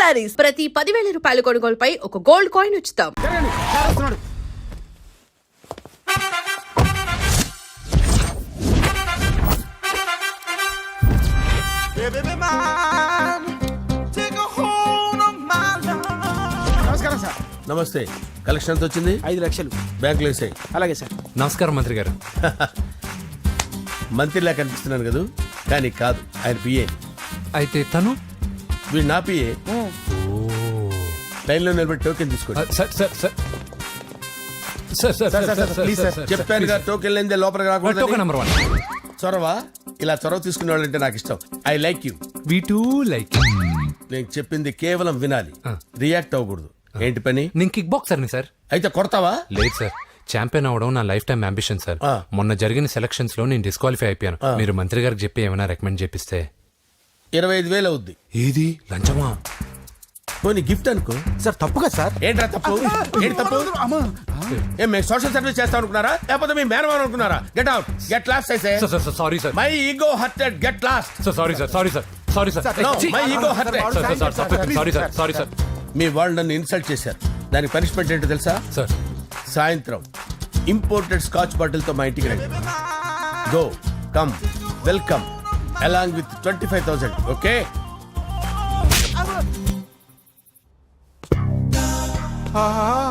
శారీస్ ప్రతి 10,000 రూపాయల కొనుగోలుపై ఒక గోల్డ్ కాయిన్ ఉచితం. నమస్కారం సార్. నమస్తే. కలెక్షన్ ఎంత వచ్చింది? 5 లక్షలు బ్యాంకులో వేసాయి. అలాగే సార్. నమస్కారం మంత్రి గారు. మంత్రిలా కనిపిస్తున్నాను కదా, కానీ కాదు, ఆయన పిఏ. అయితే తను వీడు నా పిఏ. లైన్లో నిలబడి టోకెన్ తీసుకోండి. Sir sir sir please sir. చెప్పానుగా, టోకెన్ లేనిదే లోపలికి టోకెన్ రాకూడదు. నెంబర్ 1. చొరవ, ఇలా చొరవ తీసుకునే వాళ్ళంటే నాకు ఇష్టం. I like you. We two like. నేను చెప్పింది కేవలం వినాలి, రియాక్ట్ అవ్వకూడదు. ఏంటి పని? నేను కిక్ బాక్సర్ని సార్. అయితే కొడతావా? లేదు సార్, ఛాంపియన్ అవడం నా లైఫ్ టైం అంబిషన్ సార్. మొన్న జరిగిన సెలక్షన్స్ లో నేను డిస్క్వాలిఫై అయిపోయాను. మీరు మంత్రి గారికి చెప్పి ఏమైనా రికమెండ్ చేపిస్తే. 25,000 అవుద్ది. ఏది లంచమా? పోనీ గిఫ్ట్ అనుకో. సార్ తప్పుగా సార్. ఏంట్రా తప్పు? ఏంటి తప్పు? ఏం మేము సోషల్ సర్వీస్ చేస్తాం అనుకున్నారా, లేకపోతే మీ మేనమాన్ అనుకున్నారా? Get out, get lost. అయితే sorry sir, my ego hurted, get lost. Sorry sir, sorry sir, sorry sir, my ego hurted. Sorry sir, sorry sir. మీ వాళ్ళు నన్ను ఇన్సల్ట్ చేశారు. దానికి పనిష్మెంట్ ఏంటో తెలుసా? సార్ సాయంత్రం ఇంపోర్టెడ్ స్కాచ్ బాటిల్ తో మా ఇంటికి రండి. Go, come, welcome along with 25,000. Okay?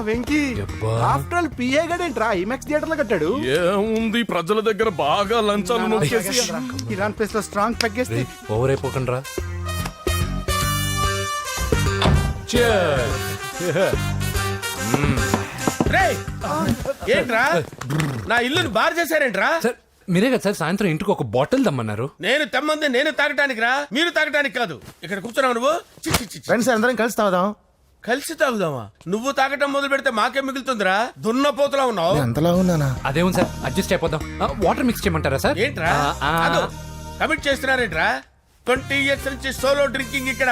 Venky after all PA గడేంట్రా ఇమెక్స్ థియేటర్ లో కట్టాడు. ఏముంది, ప్రజల దగ్గర బాగా లంచాలు నొక్కేసి ఇరాన్ ప్లేస్ లో స్ట్రాంగ్ తగ్గేస్తే ఓవర్ అయిపోకండి రా. రేయ్, ఏంట్రా నా ఇల్లుని బార్ చేశారేంట్రా? సార్ మీరే కదా సార్ సాయంత్రం ఇంటికి ఒక బాటిల్ దమ్మన్నారు. నేను తెమ్మంది నేను తాగటానికి రా, మీరు తాగటానికి కాదు. ఇక్కడ కూర్చున్నావు నువ్వు. చి, చి, చి, చి. ఫ్రెండ్స్ అందరం కలిసి తాగుదాం. కలిసి తాగుదామా? నువ్వు తాగటం మొదలు పెడితే మాకే మిగులుతుందిరా. దున్నపోతులా ఉన్నావు. ఎంతలా ఉన్నానా? అదేమో సార్, అడ్జస్ట్ అయిపోదాం. వాటర్ మిక్స్ చేయమంటారా సార్? ఏంట్రా కమిట్ చేస్తున్నారేంట్రా? 20 years నుంచి సోలో డ్రింకింగ్ ఇక్కడ.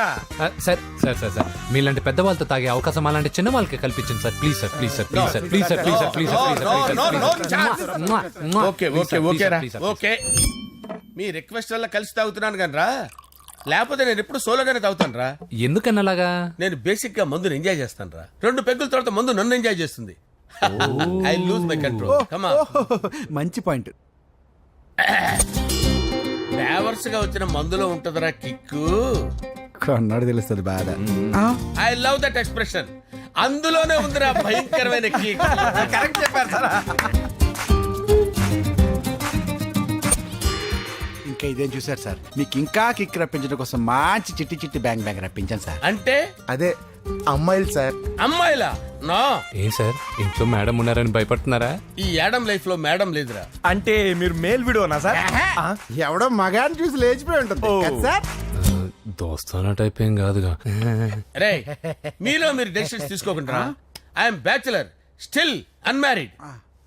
సార్ సార్ సార్ సార్ మీలాంటి పెద్ద వాళ్ళతో తాగే అవకాశం అలాంటి చిన్న వాళ్ళకి కల్పించండి sir. Please sir, please sir, please sir, please sir, please sir, please sir. Okay okay okay రా, ఓకే. మీ రిక్వెస్ట్ వల్ల కలిసి తాగుతున్నాను కానీ రా, లేకపోతే నేను ఎప్పుడు సోలోగానే తాగుతాను రా. ఎందుకన్నలాగా? నేను బేసిక్ గా మందుని ఎంజాయ్ చేస్తాను రా. 2 పెగ్గుల తర్వాత మందు నన్ను ఎంజాయ్ చేస్తుంది. I lose my control. Come on. మంచి పాయింట్. ఫ్లేవర్స్ గా వచ్చిన మందులో ఉంటదరా కిక్కు. కన్నాడు తెలుస్తుంది బాధ. I love that expression. అందులోనే ఉందిరా భయంకరమైన కిక్. కరెక్ట్ చెప్పారు సార్. ఇంకా ఇదేం చూసారు సార్, మీకు ఇంకా కిక్ రప్పించడం కోసం మంచి చిట్టి చిట్టి బ్యాంగ్ బ్యాంగ్ రప్పించాను సార్. అంటే అదే అమ్మాయిలు సార్. అమ్మాయిలా? నా ఏం సార్ ఇంట్లో మేడం ఉన్నారని భయపడుతున్నారా? ఈ యాడమ్ లైఫ్ లో మేడం లేదురా. అంటే మీరు మేల్ వీడియోనా సార్? ఎవడో మగాన్ని చూసి లేచిపోయి ఉంటుంది కదా సార్. దోస్తానా టైప్ ఏం కాదుగా. రే, మీలో మీరు డెసిషన్స్ తీసుకోకుండా. I'm bachelor, still unmarried.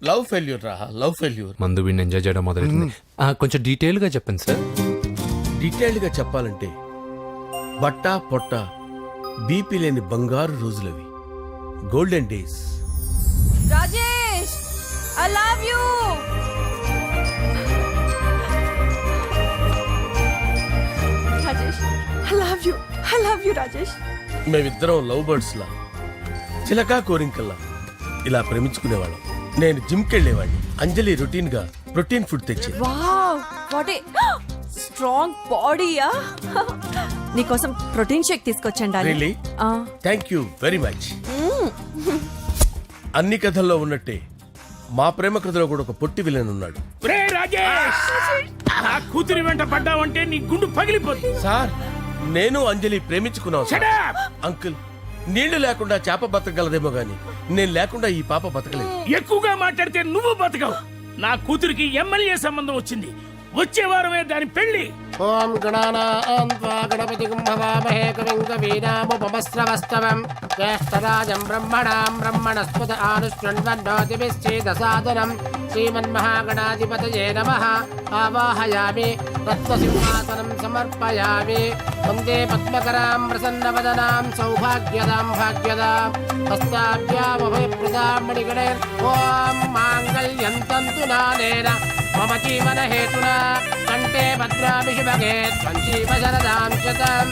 Love failure రా, లవ్ ఫెయిల్యూర్. మందు వీడిని ఎంజాయ్ చేయడం మొదలైంది. కొంచెం డీటెయిల్ గా చెప్పండి సార్. డీటెయిల్డ్ గా చెప్పాలంటే బట్టా పొట్ట బీపీ లేని బంగారు రోజులవి, golden days. Rajesh, I love you. Rajesh, I love you. I love you, Rajesh. మేమిద్దరం లవ్ బర్డ్స్ లా, చిలకా కోరింకల్లా ఇలా ప్రేమించుకునేవాళ్ళం. నేను జిమ్కి వెళ్ళేవాడిని. అంజలి రొటీన్ గా ప్రోటీన్ ఫుడ్ తెచ్చి. వావ్, వాట్ ఏ స్ట్రాంగ్ బాడీయా. నీకోసం ప్రోటీన్ షేక్ తీసుకొచ్చండి. Really? Thank you very much. అన్ని కథల్లో ఉన్నట్టే మా ప్రేమ కథలో కూడా ఒక పొట్టి విలన్ ఉన్నాడు. కూతురి వెంట పడ్డావంటే నీ గుండు పగిలిపోతుంది. సార్, నేను అంజలి ప్రేమించుకున్నాను సార్. అంకుల్, నీళ్లు లేకుండా చేప బతకగలదేమో గాని నేను లేకుండా ఈ పాప బతకలేదు. ఎక్కువగా మాట్లాడితే నువ్వు బతకవు. నా కూతురికి ఎమ్మెల్యే సంబంధం వచ్చింది. వచ్చే వారమే దాని పెళ్లి. ఓం గణానాం త్వా గణపతిం భవామహే కవిం కవీనాముపమస్రవస్తవం జ్యేష్ఠరాజం బ్రహ్మణాం బ్రహ్మణస్పద ఆనుష్ణ్వన్నోతిభిశ్చేదసాదనం శ్రీమన్మహాగణాధిపతయే నమః. ఆవాహయామి తత్వసింహాసనం సమర్పయామి. వందే పద్మకరాం ప్రసన్నవదనాం సౌభాగ్యదాం భాగ్యదాం హస్తాభ్యామభయప్రదాం మణిగణైర్. ఓం మాంగళ్యం తంతు నానేన మమ జీవన హేతునా కంటే భద్రామి శుభగే త్వం జీవ శరదాం శతం.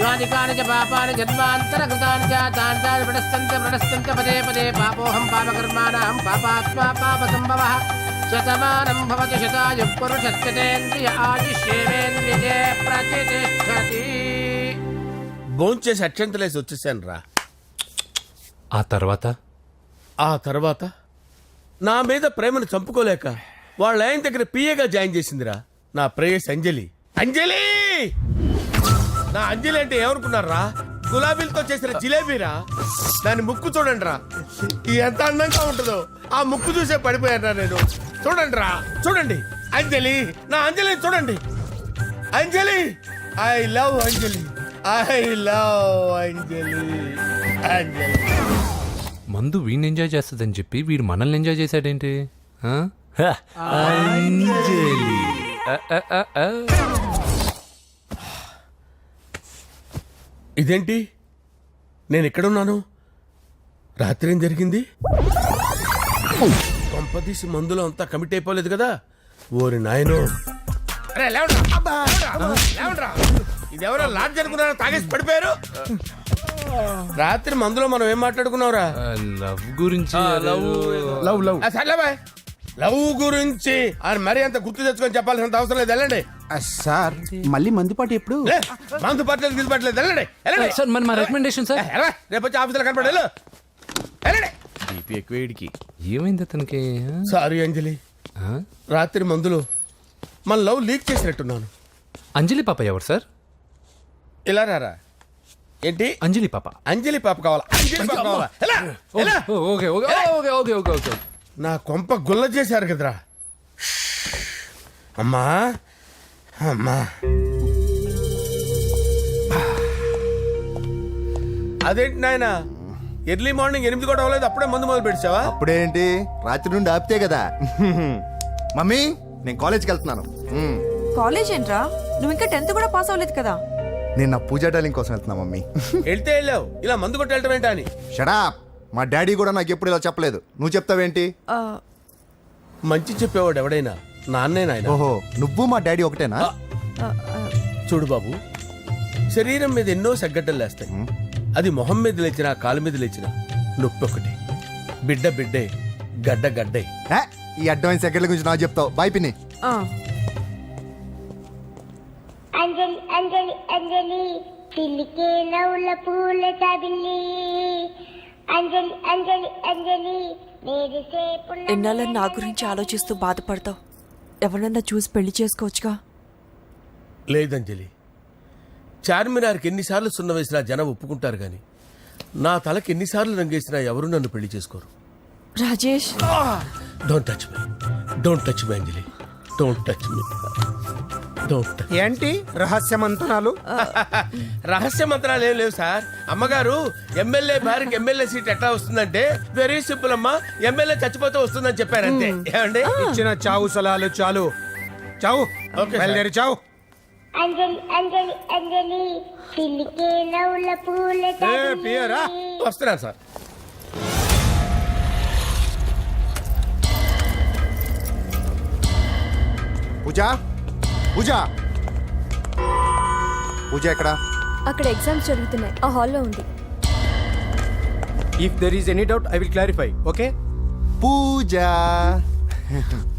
యాని కాని చ పాపాని జన్మాంతరకృతాని చ తాని తాని ప్రణశ్యంత పదే పదే పాపోహం పాపకర్మాణం పాపాత్మా పాపసంభవః శతమానం భవతి శతాయు పురుషస్యతేంద్రియ ఆదిశ్యేవేంద్రియే ప్రతిష్టతి. భోంచేసి అక్షంతలేసి వచ్చేసాను రా. ఆ తర్వాత నా మీద ప్రేమను చంపుకోలేక వాళ్ళ ఆయన దగ్గర పిఏగా జాయిన్ చేసిందిరా నా ప్రేయస్ అంజలి. అంజలి నా అంజలి అంటే ఏమనుకున్నారా? గులాబీలతో చేసిన జిలేబీరా. దాని ముక్కు చూడండి రా, ఎంత అందంగా ఉంటుందో. ఆ ముక్కు చూసే పడిపోయారా నేను. చూడండి రా, చూడండి అంజలి, నా అంజలి చూడండి. Anjali, I love Anjali, I love Anjali. Anjali మందు వీడిని ఎంజాయ్ చేస్తుందని చెప్పి వీడు మనల్ని ఎంజాయ్ చేశాడేంటి? ఆ? అంజలి. ఇదేంటి, నేను ఎక్కడున్నాను? రాత్రి ఏం జరిగింది? కొంపదీసి మందులో అంతా కమిట్ అయిపోలేదు కదా? ఓరి నాయనో. అరే లేవండ్రా, లేవండ్రా. ఇదెవరో లాడ్జ్ అనుకున్నారా? తాగేసి పడిపోయారు. రాత్రి మందులో మనం ఏం మాట్లాడుకున్నావురా? లవ్ గురించి. సర్లే బాయ్, లవ్ గురించి అని మరీ అంత గుర్తు తెచ్చుకొని చెప్పాల్సినంత అవసరం లేదు. వెళ్ళండి. సార్ మళ్ళీ మందుపాటి ఎప్పుడు? లే, మందు పట్టలేదు గిల్లు పట్టలేదు. వెళ్ళండి, వెళ్ళండి. సార్ మరి మా రికమెండేషన్ సార్. రేపు వచ్చి ఆఫీసులో కనపడి వెళ్ళు. వెళ్ళండి. ఏమైంది అతనికి? సారీ అంజలి, ఆ? రాత్రి మందులో మన లవ్ లీక్ చేసినట్టున్నాను. అంజలి పాప ఎవరు సార్? ఇలా రారా. ఏంటి అంజలి పాప? అంజలి పాప కావాలా? అంజలి పాప కావాలా? ఎలా? ఎలా? Okay okay okay okay okay okay. నా కొంప గుల్ల చేశారు కదరా. అమ్మా అమ్మా, అదేంటి నాయన, ఎర్లీ మార్నింగ్ 8 కూడా అవ్వలేదు, అప్పుడే మందు మొదలు పెడిచావా? అప్పుడేంటి, రాత్రి నుండి ఆపితే కదా. మమ్మీ నేను కాలేజ్కి వెళ్తున్నాను. కాలేజ్ ఏంట్రా, నువ్వు ఇంకా 10th కూడా పాస్ అవ్వలేదు కదా. నేను నా పూజా డాలింగ్ కోసం వెళ్తున్నా మమ్మీ. వెళ్తే వెళ్ళావు, ఇలా మందు కొట్టి వెళ్ళటం ఏంటా అని. షడా, మా డాడీ కూడా నాకు ఎప్పుడు ఇలా చెప్పలేదు. నువ్వు చెప్తావేంటి? ఆ, మంచి చెప్పేవాడు ఎవడైనా నాన్నే నాయన. ఓహో, నువ్వు మా డాడీ ఒకటేనా? ఆ, ఆ, చూడు బాబు, శరీరం మీద ఎన్నో సగ్గడ్డలు లేస్తాయి. అది మొహం మీద లేచినా కాలు మీద లేచినా నొప్పి ఒకటి. బిడ్డ బిడ్డే, గడ్డ గడ్డే. ఏ, ఈ అడ్వాన్స్ సెకండ్ల గురించి నాకు చెప్తావు. బాయ్ పిన్ని. ఆ. అంజలి అంజలి అంజలి చిల్లికే నవ్వుల పూల చబిల్లి అంజలి అంజలి అంజలి నేరిసే ఎన్నాళ్ళని నా గురించి ఆలోచిస్తూ బాధపడతావు. ఎవరన్నా చూసి పెళ్లి చేసుకోవచ్చుగా. లేదంజలి, చార్మినార్కి ఎన్నిసార్లు సున్న వేసినా జనం ఒప్పుకుంటారు గాని నా తలకి ఎన్నిసార్లు రంగేసినా ఎవరు నన్ను పెళ్లి చేసుకోరు. Rajesh, don't touch me, don't touch me Anjali, don't touch me, don't touch. ఏంటి రహస్య మంతనాలు? రహస్య మంత్రాలు ఏం లేవు సార్. అమ్మగారు ఎమ్మెల్యే భార్యకి ఎమ్మెల్యే సీట్ ఎట్లా వస్తుందంటే వెరీ సింపుల్ అమ్మా, ఎమ్మెల్యే చచ్చిపోతే వస్తుందని చెప్పారు అంతే. ఏమండి? ఇచ్చిన చావు సలాలు చాలు. చావు. Okay sir. బయలుదేరి చావు. అంజలి అంజలి అంజలి చిల్లికే నవ్వుల పూల పియరా. చబిల్లి వస్తున్నాను సార్. పూజ, పూజ, పూజ ఎక్కడా? అక్కడ ఎగ్జామ్స్ జరుగుతున్నాయి, ఆ హాల్లో ఉంది. If there is any doubt I will clarify. Okay. Pooja.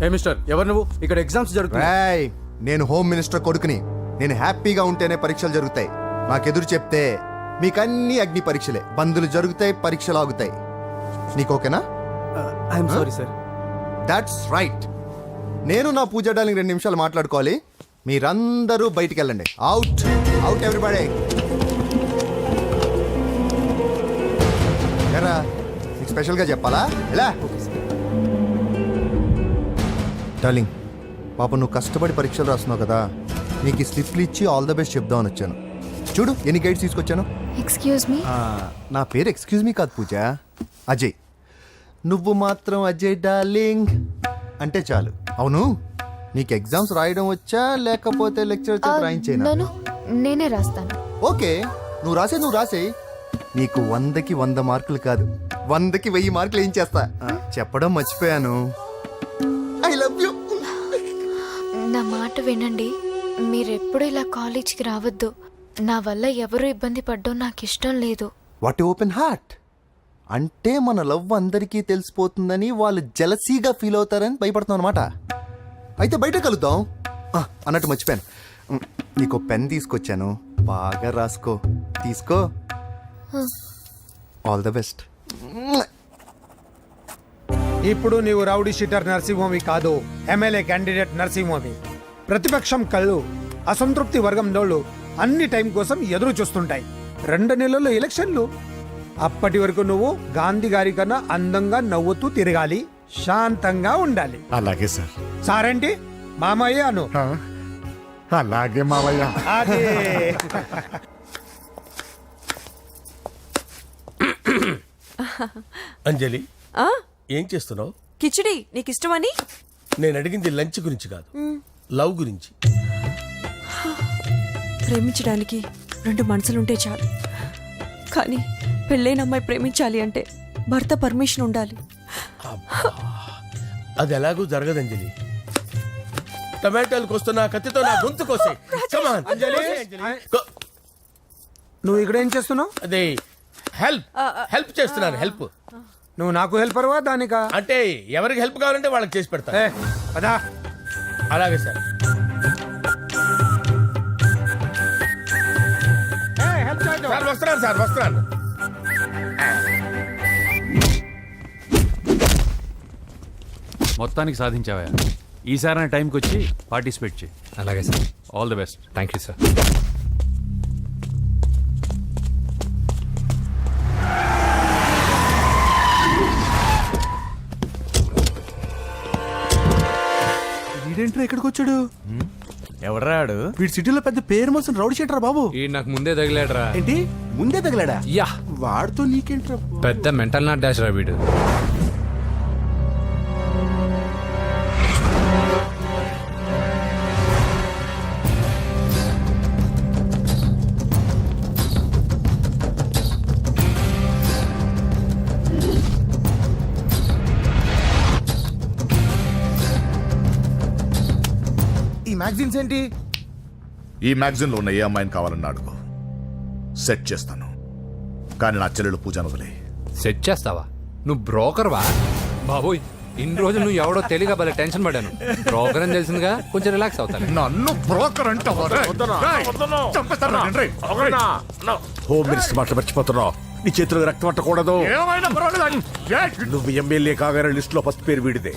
ఏ మిస్టర్, ఎవరు నువ్వు? ఇక్కడ ఎగ్జామ్స్ జరుగుతున్నాయి. రాయ్, నేను హోమ్ మినిస్టర్ కొడుకుని. నేను హ్యాపీగా ఉంటేనే పరీక్షలు జరుగుతాయి. నాకెదురు చెప్తే మీకన్నీ అగ్ని పరీక్షలే. బందులు జరుగుతాయి, పరీక్షలు ఆగుతాయి. నీకు ఓకేనా? I'm sorry sir. That's right. నేను నా పూజ డార్లింగ్ 2 నిమిషాలు మాట్లాడుకోవాలి. మీరందరూ బయటికి వెళ్ళండి. Out, out everybody. ఎరా, నీకు స్పెషల్గా చెప్పాలా? ఎలా డార్లింగ్, పాప నువ్వు కష్టపడి పరీక్షలు రాస్తున్నావు కదా, నీకు ఈ స్లిప్లు ఇచ్చి ఆల్ ద బెస్ట్ చెప్దామని వచ్చాను. చూడు ఎన్ని గైడ్స్ తీసుకొచ్చాను. Excuse me. నా పేరు ఎక్స్క్యూజ్ మీ కాదు పూజ, అజయ్. నువ్వు మాత్రం అజయ్ డార్లింగ్ అంటే చాలు. అవును, నీకు ఎగ్జామ్స్ రాయడం వచ్చా లేకపోతే లెక్చర్ రాయించేనా? నన్ను నేనే రాస్తాను. ఓకే, నువ్వు రాసేయి. నీకు 100కి 100 మార్కులు కాదు, 100కి 1000 మార్కులు ఏం చేస్తా. చెప్పడం మర్చిపోయాను, ఐ లవ్ యూ. నా మాట వినండి, మీరెప్పుడు ఇలా కాలేజ్కి రావద్దు. నా వల్ల ఎవరు ఇబ్బంది పడ్డం నాకు ఇష్టం లేదు. వాట్ ఓపెన్ హార్ట్ అంటే మన లవ్ అందరికీ తెలిసిపోతుందని వాళ్ళు జలసీగా ఫీల్ అవుతారని భయపడుతున్నాం అనమాట. అయితే బయట కలుద్దాం. అన్నట్టు మర్చిపోయాను, నీకు పెన్ తీసుకొచ్చాను, బాగా రాసుకో. తీసుకో. All the best. ఇప్పుడు నీవు రౌడీ షీటర్ నరసింహమి కాదు, ఎమ్మెల్యే క్యాండిడేట్ నరసింహమి. ప్రతిపక్షం కళ్ళు అసంతృప్తి వర్గం నోళ్ళు అన్ని టైం కోసం ఎదురు చూస్తుంటాయి. 2 నెలల్లో ఎలక్షన్లు. అప్పటి వరకు నువ్వు గాంధీ గారి కన్నా అందంగా నవ్వుతూ తిరగాలి, శాంతంగా ఉండాలి. అలాగే సార్. సారేంటి మామయ్య అను. అలాగే మావయ్య. అదే. అంజలి, ఏం చేస్తున్నావు? కిచిడి నీకు ఇష్టమని. నేను అడిగింది లంచ్ గురించి కాదు, లవ్ గురించి. ప్రేమించడానికి 2 మనసులుంటే చాలు, కానీ పెళ్ళైన అమ్మాయి ప్రేమించాలి అంటే భర్త పర్మిషన్ ఉండాలి. అది ఎలాగూ జరగదు అంజలి. టమాటాలకు వస్తున్న కత్తితో నా గొంతు కోసే. Come on, అంజలి. నువ్వు ఇక్కడ ఏం చేస్తున్నావు? అదే హెల్ప్ చేస్తున్నాను. హెల్ప్. నువ్వు నాకు హెల్పర్వా దానికా? అంటే ఎవరికి హెల్ప్ కావాలంటే వాళ్ళకి చేసి పెడతా. పదా. అలాగే సార్. సార్ వస్తున్నాను, సార్ వస్తున్నాను. మొత్తానికి సాధించావా? ఈసారి టైంకి వచ్చి పార్టిసిపేట్ చేయి. అలాగే sir. All the best. Thank you sir. వీడేంట్రా ఇక్కడికి వచ్చాడు? ఎవడ్రాడు? వీడి సిటీలో పెద్ద పేరు మోసిన రౌడీ షీటర్ బాబు. ఈ నాకు ముందే తగిలాడరా. ఏంటి ముందే తగిలాడా? యా, వాడితో నీకేంట్రా? పెద్ద మెంటల్ నాట్ డాష్ రా వీడు. ఈ మ్యాగజైన్స్ ఏంటి? ఈ మ్యాగజైన్ లో ఉన్న ఏ అమ్మాయిని కావాలన్నా అడుగు, సెట్ చేస్తాను. కానీ నా చెల్లెలు పూజను వదిలే. సెట్ చేస్తావా? నువ్వు బ్రోకర్వా? బాబోయ్, ఇన్ని రోజులు నువ్వు ఎవడో తెలియక భలే టెన్షన్ పడ్డాను. బ్రోకర్ అని తెలిసిందిగా కొంచెం రిలాక్స్ అవుతాను. నన్ను బ్రోకర్ అంటావా? హోమ్ మినిస్టర్ మాటలు మర్చిపోతున్నావు. నీ చేతిలో రక్తం పట్టకూడదు. నువ్వు ఎమ్మెల్యే కాగానే లిస్ట్ లో ఫస్ట్ పేరు వీడిదే.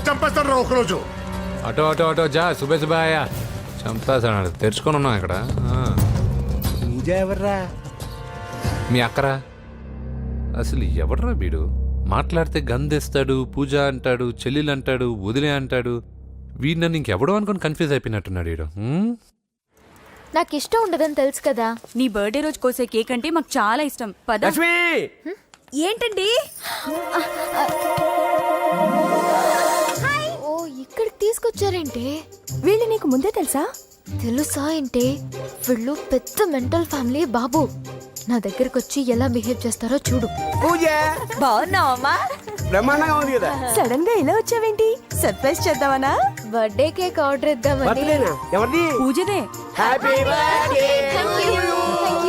చంపేస్తాను ఒకరోజు. అటో అటో అటో జా. సుబే సుబాయా చంపేస్తాడు. తెరుచుకొని ఉన్నాం ఇక్కడ. పూజ ఎవర్రా? మీ అక్కరా? అసలు ఎవడరా వీడు? మాట్లాడితే గంధేస్తాడు, పూజ అంటాడు, చెల్లెలు అంటాడు, వదిలే అంటాడు. వీడు నన్ను ఇంకెవడో అనుకుని కన్ఫ్యూజ్ అయిపోయినట్టున్నాడు వీడు. నాకు ఇష్టం ఉండదని తెలుసు కదా. నీ బర్త్డే రోజు కోసే కేక్ అంటే మాకు చాలా ఇష్టం. పద. ఏంటండి? ఓ, ఇక్కడికి తీసుకొచ్చారేంటి? వీళ్ళు నీకు ముందే తెలుసా? తెలుసా ఏంటి? వీళ్ళు పెద్ద మెంటల్ ఫ్యామిలీ బాబు. నా దగ్గరకు వచ్చి ఎలా బిహేవ్ చేస్తారో చూడు. పూజ బాగున్నావమ్మా? బ్రహ్మాండంగా ఉంది కదా. సడన్ గా ఇలా వచ్చావేంటి? సర్ప్రైజ్ చేద్దామనా? బర్త్డే కేక్ ఆర్డర్ ఇద్దామని. ఎవరిది? పూజదే. Happy birthday. Thank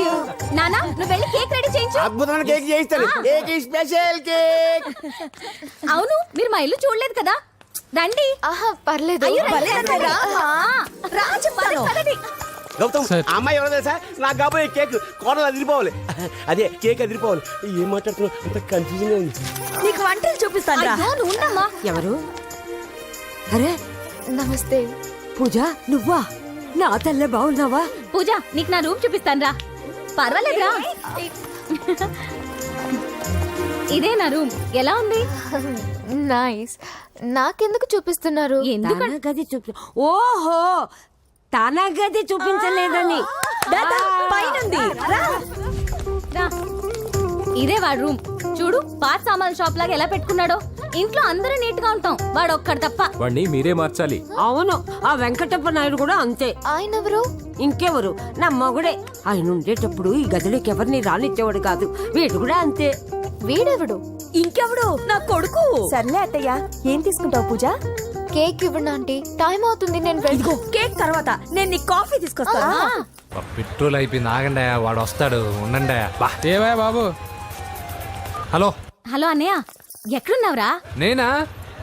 you. నానా, నువ్వు వెళ్ళి కేక్ రెడీ చేయించు. అద్భుతమైన కేక్ చేయిస్తాను. Cake special cake. అవును, మీరు మా ఇల్లు చూడలేదు కదా? రండి. ఆహా, పర్లేదు. గౌతమ్, ఆ అమ్మాయి ఎవరో తెలుసా? నాకు కాబోయే కేక్ కోడలు అదిరిపోవాలి. అదే కేక్ అదిరిపోవాలి. ఏం మాట్లాడుతున్నావు? అంత కన్ఫ్యూజన్ గా ఉంది. నీకు వంటలు చూపిస్తాను. ఎవరు? అరే నమస్తే. పూజ, నువ్వా? నా తల్లే బాగున్నావా? పూజ, నీకు నా రూమ్ చూపిస్తాను రా. పర్వాలేదురా. ఇదే నా రూమ్. ఎలా ఉంది? నైస్. నాకెందుకు చూపిస్తున్నారు? గది చూపి. ఓహో, తన గది చూపించలేదని. ఇదే వాడు రూమ్. చూడు, పాత సామాన్ షాప్ లాగా ఎలా పెట్టుకున్నాడో. ఇంట్లో అందరూ నీట్ గా ఉంటాం, వాడు ఒక్కడు తప్ప. వాడిని మీరే మార్చాలి. అవును, ఆ వెంకటప్ప నాయుడు కూడా అంతే. ఆయన ఎవరు? ఇంకెవరు? నా మగుడే. ఆయన ఉండేటప్పుడు ఈ గదిలోకి ఎవరిని రానిచ్చేవాడు కాదు. వీడు కూడా అంతే. వీడెవడు? ఇంకెవడు? నా కొడుకు. సర్లే అత్తయ్య, ఏం తీసుకుంటావు పూజ? కేక్ ఇవ్వండి ఆంటీ టైం అవుతుంది నేను వెళ్ళి కేక్ తర్వాత నేను నీ కాఫీ తీసుకొస్తాను పెట్రోల్ అయిపోయింది, ఆగండి, వాడు వస్తాడు, ఉండండి. బా ఏవా బాబు? హలో హలో అన్నయ్య ఎక్కడున్నావురా? నేనా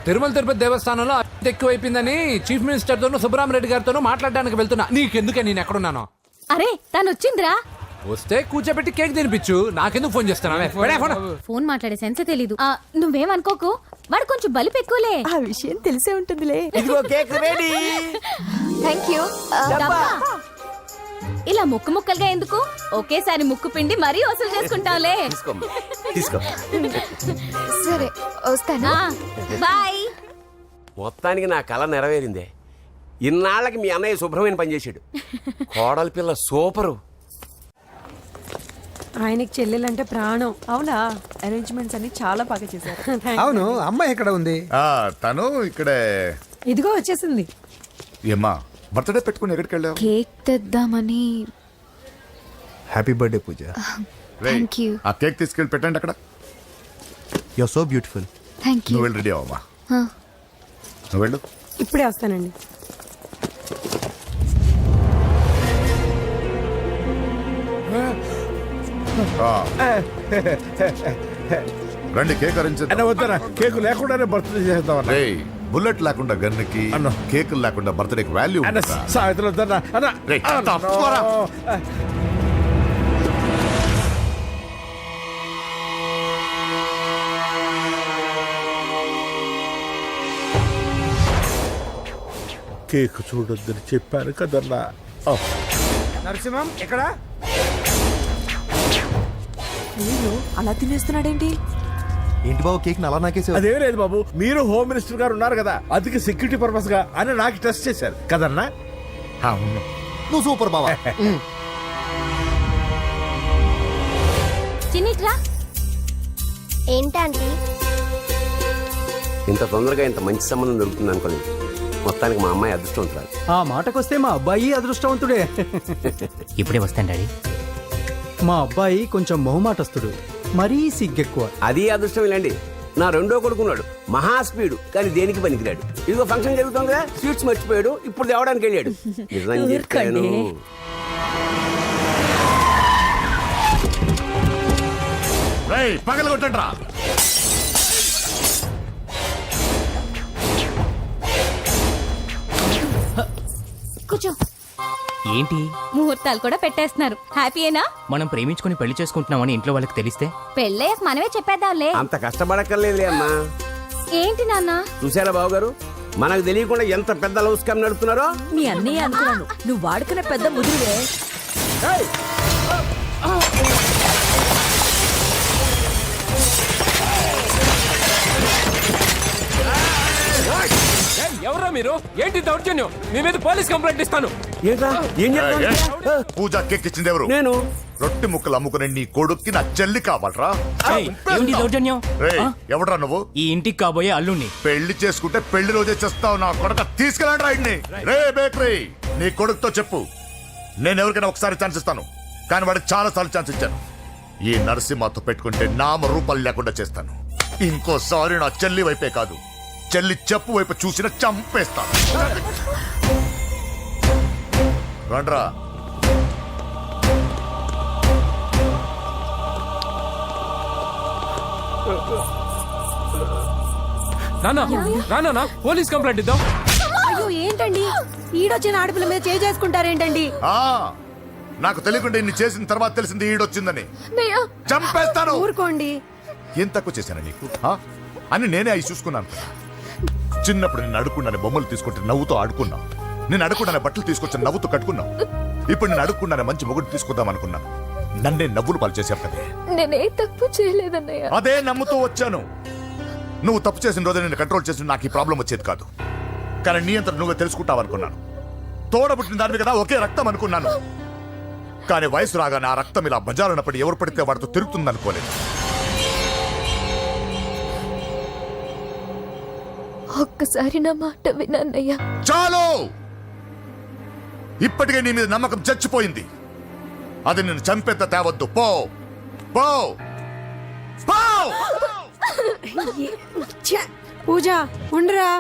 తిరుమల తిరుపతి దేవస్థానంలో అత్యంత ఎక్కువైపోయిందని చీఫ్ మినిస్టర్ తోనూ సుబ్బరామరెడ్డి గారితోనూ మాట్లాడడానికి వెళ్తున్నా. నీకెందుకే నేను ఎక్కడున్నాను? అరే తను వచ్చిందిరా. వస్తే కూర్చోబెట్టి కేక్ తినిపించు, నాకెందుకు ఫోన్ చేస్తున్నావే? ఫోన్ మాట్లాడే సెన్స్ తెలీదు. నువ్వేమనుకోకు, వాడు కొంచెం బలిపు ఎక్కువలే. ఆ విషయం తెలిసే ఉంటుందిలే. ఇదిగో కేక్ రెడీ. Thank you. ఇలా ముక్కు ముక్కలుగా ఎందుకు, ఒకేసారి ముక్కు పిండి మరీ వసూలు చేసుకుంటావులే. తీసుకో. సరే వస్తానా, బాయ్. మొత్తానికి నా కళ నెరవేరిందే. ఇన్నాళ్ళకి మీ అన్నయ్య శుభ్రమైన పని చేశాడు. కోడలి పిల్ల సూపరు. ఆయనకి చెల్లెలంటే ప్రాణం. అవునా, అరేంజ్మెంట్స్ అన్ని చాలా బాగా చేశారు. అవును, అమ్మాయి ఎక్కడ ఉంది? తను ఇక్కడే. ఇదిగో వచ్చేసింది. ఏమ్మా బర్త్డే పెట్టుకుని ఎక్కడికి వెళ్ళావు? కేక్ తెద్దామని. Happy birthday Pooja. Thank you. ఆ కేక్ తీసుకెళ్ళి పెట్టండి అక్కడ. You are so beautiful. Thank you. నువ్వు వెళ్ళి రెడీ అవ్వమ్మా. నువ్వు వెళ్ళు. ఇప్పుడే వస్తానండి. రండి కేక్ అరేంజ్ వద్దరా, కేకు లేకుండానే బర్త్డే చేద్దాం. బుల్లెట్ లేకుండా గన్నుకి, కేకులు లేకుండా బర్త్డేకి వాల్యూ. సాయంత్రం వద్దన్నా. కేక్ చూడొద్దని చెప్పాను కదన్నా. నరసింహం ఎక్కడ? అయ్యో, అలా తినేస్తున్నాడేంటి? ఏంటి బాబు కేక్ అలా నాకేసావు? అదేం లేదు బాబు, మీరు హోమ్ మినిస్టర్ గారు ఉన్నారు కదా, అందుకే సెక్యూరిటీ పర్పస్ గా అని నాకు టెస్ట్ చేశారు కదన్నా. నువ్వు సూపర్ బాబా. చిన్నిట్రా. ఏంటంటే ఇంత తొందరగా ఇంత మంచి సంబంధం దొరుకుతుంది అనుకోలేదు. మొత్తానికి మా అమ్మాయి అదృష్టవంతురాలు. ఆ మాటకొస్తే మా అబ్బాయి అదృష్టవంతుడే. ఇప్పుడే వస్తాను డాడీ. మా అబ్బాయి కొంచెం మొహమాటస్తుడు, మరీ సిగ్గెక్కువ. అది అదృష్టం ఇలాండి. నా రెండో కొడుకున్నాడు, మహా స్పీడు, కానీ దేనికి పనికిరాడు. ఇదిగో ఫంక్షన్ జరుగుతుంది కదా, స్వీట్స్ మర్చిపోయాడు, ఇప్పుడు తేవడానికి వెళ్ళాడు. నిజం చెప్పాను. పగల కొట్టండి రా. కూర్చో. ఏంటి ముహూర్తాలు కూడా పెట్టేస్తున్నారు. హ్యాపీయేనా? మనం ప్రేమించుకుని పెళ్లి చేసుకుంటున్నామని ఇంట్లో వాళ్ళకి తెలిస్తే? పెళ్ళయ్యాక మనమే చెప్పేద్దాంలే. అంత కష్టపడక్కర్లేదులే అమ్మా. ఏంటి నాన్న? చూసారా బాబు గారు, మనకు తెలియకుండా ఎంత పెద్ద లవ్ స్కామ్ నడుపుతున్నారో. మీ అన్నయ్య అనుకున్నాను, నువ్వు వాడుకునే పెద్ద ముదురువే. ఎవరా మీరు? ఏంటి దౌర్జన్యం? మీ మీద పోలీస్ కంప్లైంట్ ఇస్తాను. పూజ కేక్ ఇచ్చింది ఎవరు? నేను. రొట్టె ముక్కలు అమ్ముకునే నీ కొడుక్కి నా చెల్లి కావాలరా? ఏంటి దౌర్జన్యం? ఎవడరా నువ్వు? ఈ ఇంటికి కాబోయే అల్లుణ్ణి. పెళ్లి చేసుకుంటే పెళ్లి రోజే చేస్తావు నా కొడుక. తీసుకెళ్ళండి రాయిడ్ని. రే బేకరీ, నీ కొడుకుతో చెప్పు, నేను ఎవరికైనా ఒకసారి ఛాన్స్ ఇస్తాను, కానీ వాడికి చాలా సార్లు ఛాన్స్ ఇచ్చాను. ఈ నరసింహతో పెట్టుకుంటే నామ రూపాలు లేకుండా చేస్తాను. ఇంకోసారి నా చెల్లి వైపే కాదు, చెల్లి చెప్పు వైపు చూసిన చంపేస్తాను. రండ్రా. నాన్న పోలీస్ కంప్లైంట్ ఇద్దాం. అయ్యో ఏంటండి, ఈడొచ్చిన ఆడపిల్ల మీద చేసుకుంటారేంటండి? నాకు తెలియకుండా ఇన్ని చేసిన తర్వాత తెలిసింది ఈడొచ్చిందని. చంపేస్తాను. ఊరుకోండి. ఏం తక్కువ చేశాను నీకు అని నేనే అవి చూసుకున్నాను. చిన్నప్పుడు నేను అడుక్కున్నాను బొమ్మలు తీసుకుంటే నవ్వుతో ఆడుకున్నావు. నేను అడుక్కున్నాను బట్టలు తీసుకొచ్చి నవ్వుతూ కట్టుకున్నావు. ఇప్పుడు నేను అడుక్కున్నాను మంచి మొగుడు తీసుకుందాం అనుకున్నాను. నన్నే నవ్వులు పాలు చేశావు కదే. నేనే తప్పు చేయలేదన్నయ్య. అదే నమ్ముతూ వచ్చాను. నువ్వు తప్పు చేసిన రోజు నేను కంట్రోల్ చేసిన నాకు ఈ ప్రాబ్లం వచ్చేది కాదు. కానీ నీ అంతా నువ్వే తెలుసుకుంటావు అనుకున్నాను. తోడబుట్టిన దాని కదా ఒకే రక్తం అనుకున్నాను. కానీ వయసు రాగానే ఆ రక్తం ఇలా బజారునప్పుడు ఎవరు పడితే వాడితో తిరుగుతుంది అనుకోలేదు. ఒక్కసారి నా మాట వినన్నయ్య. చాలు, ఇప్పటికే నీ మీద నమ్మకం చచ్చిపోయింది. అది నేను చంపేంత తేవద్దు. పో పో పో. పూజ ఉండరా.